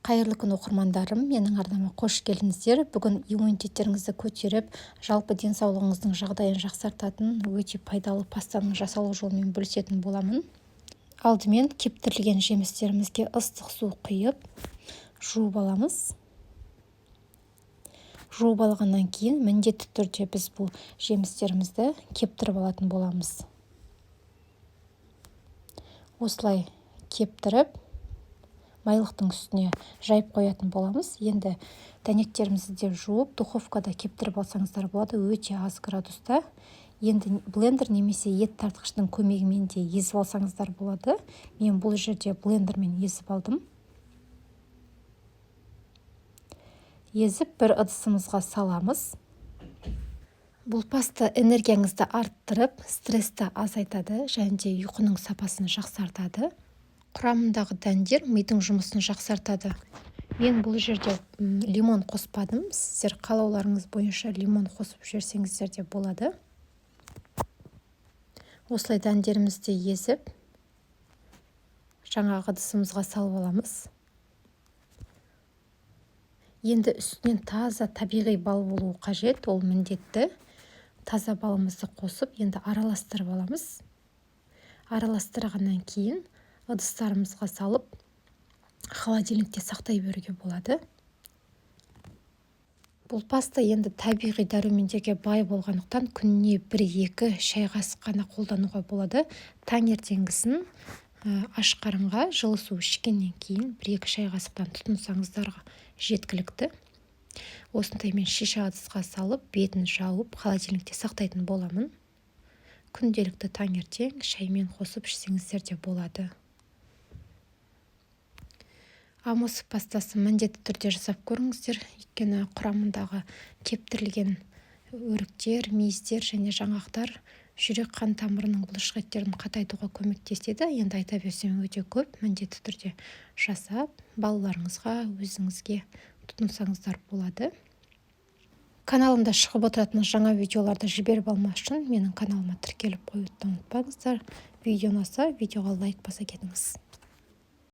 Қайырлы күн оқырмандарым, менің арнама қош келдіңіздер. Бүгін иммунитеттеріңізді көтеріп, жалпы денсаулығыңыздың жағдайын жақсартатын өте пайдалы пастаның жасалу жолымен бөлісетін боламын. Алдымен кептірілген жемістерімізге ыстық су құйып, жуып аламыз. Жуып алғаннан кейін міндетті түрде біз бұл жемістерімізді кептіріп алатын боламыз. Осылай кептіріп, майлықтың үстіне жайып қоятын боламыз. Енді дәнектерімізді де жуып, духовкада кептіріп алсаңыздар болады, өте аз градуста. Енді блендер немесе ет тартқыштың көмегімен де езіп алсаңыздар болады. Мен бұл жерде блендермен езіп алдым. Езіп бір ыдысымызға саламыз. Бұл паста энергияңызды арттырып, стрессті азайтады және де ұйқының сапасын жақсартады. Құрамындағы дәндер мидың жұмысын жақсартады. Мен бұл жерде лимон қоспадым. Сіздер қалауларыңыз бойынша лимон қосып жіберсеңіздер де болады. Осылай дәндерімізді езіп, жаңағы ыдысымызға салып аламыз. Енді үстінен таза табиғи бал болуы қажет, ол міндетті. Таза балымызды қосып, енді араластырып аламыз. Араластырғаннан кейін ыдыстарымызға салып, холодильникте сақтай беруге болады. Бұл паста енді табиғи дәрумендерге бай болғандықтан күніне 1-2 шай қасық қана қолдануға болады. Таңертеңгісін аш қарынға жылы су ішкеннен кейін 1-2 шай қасықтан тұтынсаңыздарға жеткілікті. Осындай мен шиша ыдысқа салып, бетін жауып, холодильникте сақтайтын боламын. Күнделікті таңертең шаймен қосып ішсеңіздер де болады. Амос пастасы міндетті түрде жасап көріңіздер, өйткені құрамындағы кептірілген өріктер, мейіздер және жаңғақтар жүрек қан тамырының бұлшықеттерін қатайтуға көмектеседі. Енді айта берсем өте көп, міндетті түрде жасап, балаларыңызға, өзіңізге тұтынсаңыздар болады. Каналымда шығып отыратын жаңа видеоларды жіберіп алмас үшін менің каналыма тіркеліп қоюды ұмытпаңыздар. Видео ұнаса, видеоға лайк баса кетіңіз.